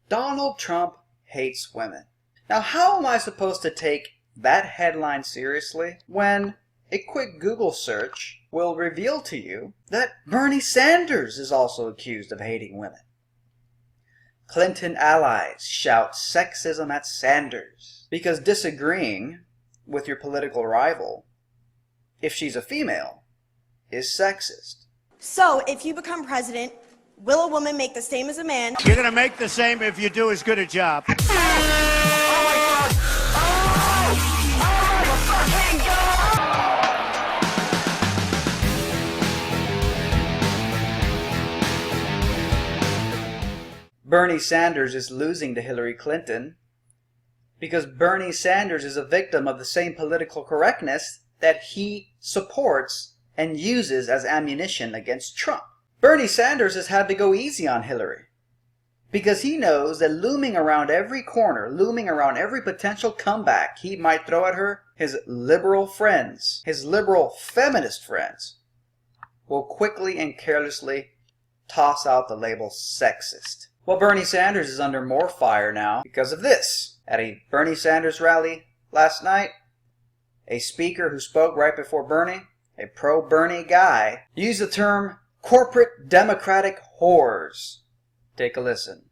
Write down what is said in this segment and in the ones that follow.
Donald Trump hates women. Now, how am I supposed to take that headline seriously when a quick Google search will reveal to you that Bernie Sanders is also accused of hating women? Clinton allies shout sexism at Sanders because disagreeing with your political rival, if she's a female, is sexist. So, if you become president, will a woman make the same as a man? You're going to make the same if you do as good a job. Oh my God! Oh my fucking God! Bernie Sanders is losing to Hillary Clinton because Bernie Sanders is a victim of the same political correctness that he supports and uses as ammunition against Trump. Bernie Sanders has had to go easy on Hillary because he knows that looming around every corner, looming around every potential comeback he might throw at her, his liberal friends, his liberal feminist friends, will quickly and carelessly toss out the label sexist. Well, Bernie Sanders is under more fire now because of this. At a Bernie Sanders rally last night, a speaker who spoke right before Bernie, a pro-Bernie guy, used the term corporate Democratic whores. Take a listen.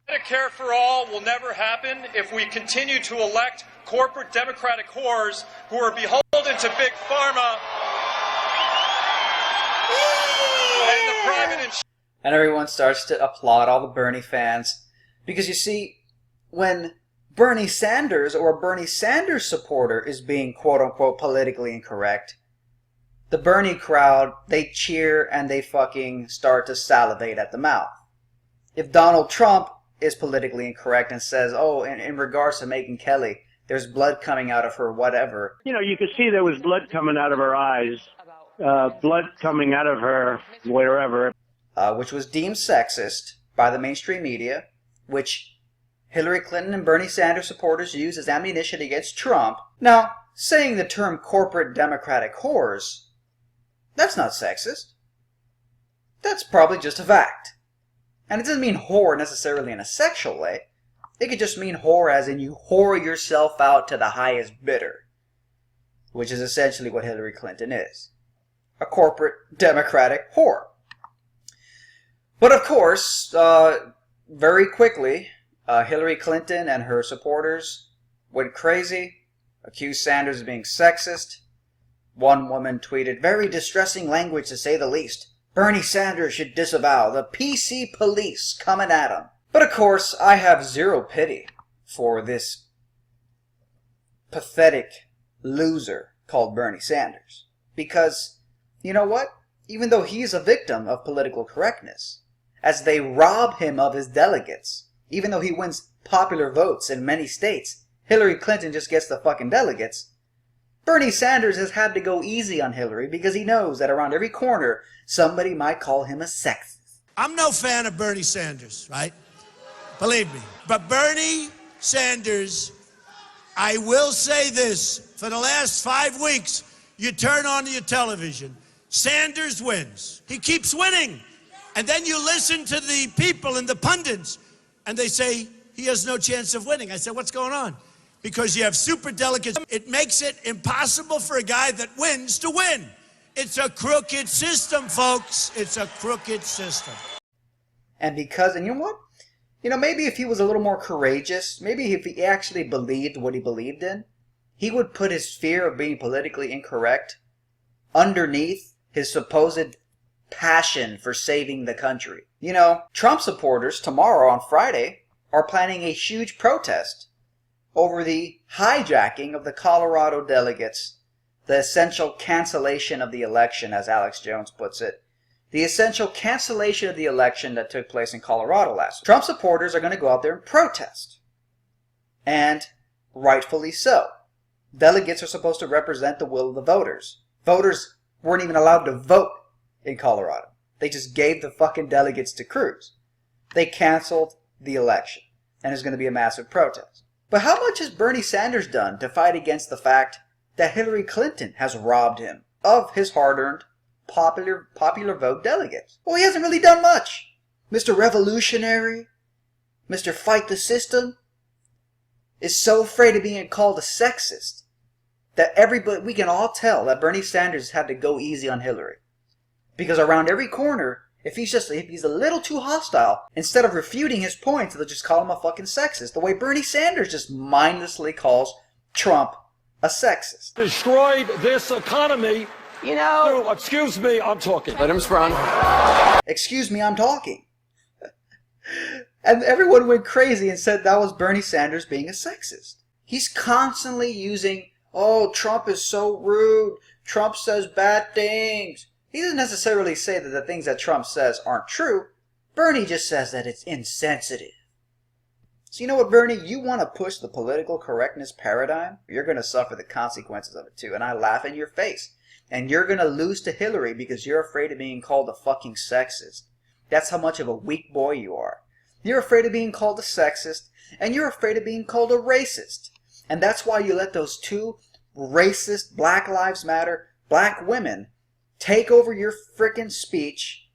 Medicare for all will never happen if we continue to elect corporate Democratic whores who are beholden to Big Pharma and the private insurance. And everyone starts to applaud, all the Bernie fans, because you see, when Bernie Sanders or a Bernie Sanders supporter is being quote-unquote politically incorrect, the Bernie crowd, they cheer and they fucking start to salivate at the mouth. If Donald Trump is politically incorrect and says, oh, in regards to Megyn Kelly, there's blood coming out of her, whatever. You know, you could see there was blood coming out of her eyes, blood coming out of her wherever. Which was deemed sexist by the mainstream media, which Hillary Clinton and Bernie Sanders supporters use as ammunition against Trump. Now, saying the term corporate Democratic whores, that's not sexist. That's probably just a fact. And it doesn't mean whore necessarily in a sexual way. It could just mean whore as in you whore yourself out to the highest bidder, which is essentially what Hillary Clinton is. A corporate Democratic whore. But of course, very quickly, Hillary Clinton and her supporters went crazy, accused Sanders of being sexist. One woman tweeted, "Very distressing language to say the least. Bernie Sanders should disavow the PC police coming at him." But of course, I have zero pity for this pathetic loser called Bernie Sanders. Because, you know what? Even though he's a victim of political correctness, as they rob him of his delegates, even though he wins popular votes in many states, Hillary Clinton just gets the fucking delegates. Bernie Sanders has had to go easy on Hillary because he knows that around every corner, somebody might call him a sexist. I'm no fan of Bernie Sanders, right? Believe me. But Bernie Sanders, I will say this, for the last 5 weeks, you turn on your television, Sanders wins. He keeps winning. And then you listen to the people and the pundits, and they say he has no chance of winning. I said, what's going on? Because you have super delegates. It makes it impossible for a guy that wins to win. It's a crooked system, folks. It's a crooked system. And because, and you know what? You know, maybe if he was a little more courageous, maybe if he actually believed what he believed in, he would put his fear of being politically incorrect underneath his supposed passion for saving the country. You know, Trump supporters tomorrow on Friday are planning a huge protest over the hijacking of the Colorado delegates, the essential cancellation of the election, as Alex Jones puts it, the essential cancellation of the election that took place in Colorado last week. Trump supporters are going to go out there and protest. And rightfully so. Delegates are supposed to represent the will of the voters. Voters weren't even allowed to vote in Colorado. They just gave the fucking delegates to Cruz. They canceled the election. And there's going to be a massive protest. But how much has Bernie Sanders done to fight against the fact that Hillary Clinton has robbed him of his hard-earned popular vote delegates? Well, he hasn't really done much. Mr. Revolutionary, Mr. Fight the System, is so afraid of being called a sexist that we can all tell that Bernie Sanders had to go easy on Hillary. Because around every corner, if he's a little too hostile, instead of refuting his points, they'll just call him a fucking sexist. The way Bernie Sanders just mindlessly calls Trump a sexist. Destroyed this economy. You know. No, excuse me, I'm talking. Let him respond. Excuse me, I'm talking. And everyone went crazy and said that was Bernie Sanders being a sexist. He's constantly using, oh, Trump is so rude. Trump says bad things. He doesn't necessarily say that the things that Trump says aren't true. Bernie just says that it's insensitive. So you know what, Bernie? You want to push the political correctness paradigm? You're going to suffer the consequences of it too. And I laugh in your face. And you're going to lose to Hillary because you're afraid of being called a fucking sexist. That's how much of a weak boy you are. You're afraid of being called a sexist, and you're afraid of being called a racist. And that's why you let those two racist, Black Lives Matter, black women take over your frickin' speech.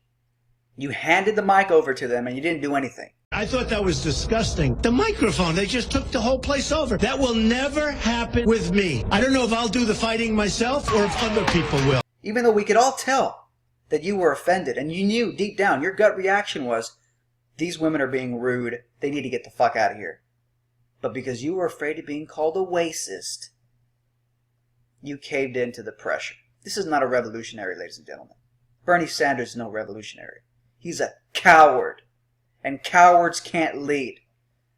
You handed the mic over to them, and you didn't do anything. I thought that was disgusting. The microphone, they just took the whole place over. That will never happen with me. I don't know if I'll do the fighting myself or if other people will. Even though we could all tell that you were offended, and you knew deep down, your gut reaction was, these women are being rude, they need to get the fuck out of here. But because you were afraid of being called a racist, you caved into the pressure. This is not a revolutionary, ladies and gentlemen. Bernie Sanders is no revolutionary. He's a coward. And cowards can't lead.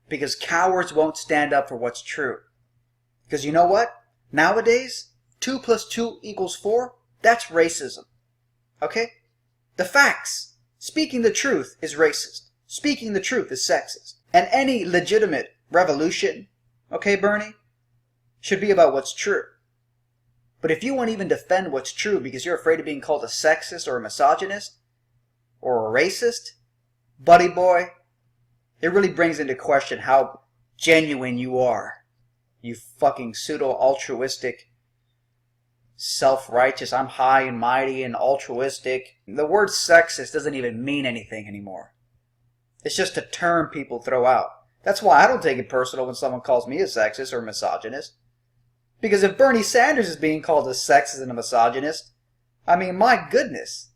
Because cowards won't stand up for what's true. Because you know what? Nowadays, 2 + 2 = 4, that's racism. Okay? The facts. Speaking the truth is racist. Speaking the truth is sexist. And any legitimate revolution, okay, Bernie, should be about what's true. But if you won't even defend what's true because you're afraid of being called a sexist or a misogynist or a racist, buddy boy, it really brings into question how genuine you are. You fucking pseudo-altruistic, self-righteous, I'm high and mighty and altruistic. The word sexist doesn't even mean anything anymore. It's just a term people throw out. That's why I don't take it personal when someone calls me a sexist or a misogynist. Because if Bernie Sanders is being called a sexist and a misogynist, I mean, my goodness.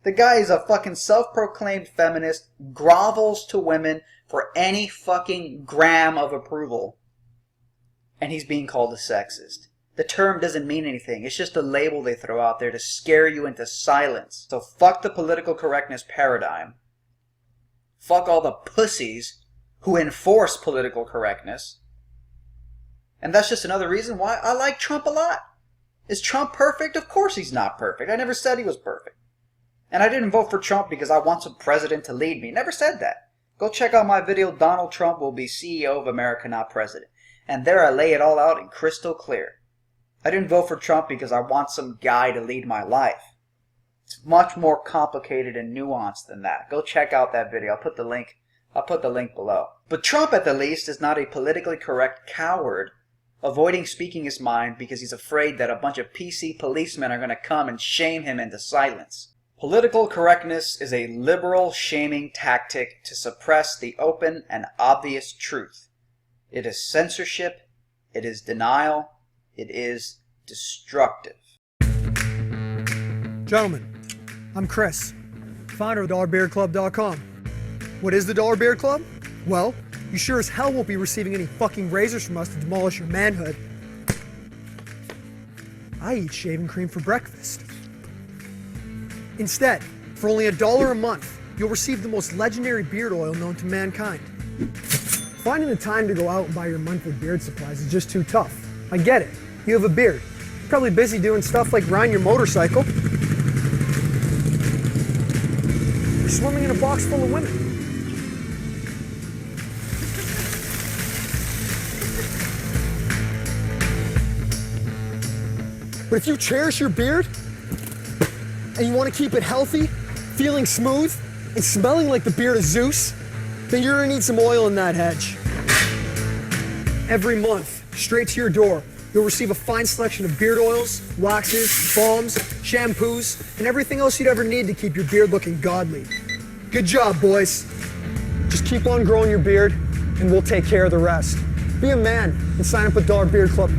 The guy is a fucking self-proclaimed feminist, grovels to women for any fucking gram of approval. And he's being called a sexist. The term doesn't mean anything. It's just a label they throw out there to scare you into silence. So fuck the political correctness paradigm. Fuck all the pussies who enforce political correctness. And that's just another reason why I like Trump a lot. Is Trump perfect? Of course he's not perfect. I never said he was perfect. And I didn't vote for Trump because I want some president to lead me. Never said that. Go check out my video, Donald Trump will be CEO of America, not president. And there I lay it all out in crystal clear. I didn't vote for Trump because I want some guy to lead my life. It's much more complicated and nuanced than that. Go check out that video. I'll put the link below. But Trump, at the least, is not a politically correct coward avoiding speaking his mind because he's afraid that a bunch of PC policemen are going to come and shame him into silence. Political correctness is a liberal shaming tactic to suppress the open and obvious truth. It is censorship, it is denial, it is destructive. Gentlemen, I'm Chris, founder of DollarBeardClub.com. What is the Dollar Beard Club? Well, you sure as hell won't be receiving any fucking razors from us to demolish your manhood. I eat shaving cream for breakfast. Instead, for only $1 a month, you'll receive the most legendary beard oil known to mankind. Finding the time to go out and buy your monthly beard supplies is just too tough. I get it. You have a beard. You're probably busy doing stuff like riding your motorcycle. You're swimming in a box full of women. But if you cherish your beard, and you want to keep it healthy, feeling smooth, and smelling like the beard of Zeus, then you're gonna need some oil in that hedge. Every month, straight to your door, you'll receive a fine selection of beard oils, waxes, balms, shampoos, and everything else you'd ever need to keep your beard looking godly. Good job, boys. Just keep on growing your beard, and we'll take care of the rest. Be a man and sign up with Dollar Beard Club.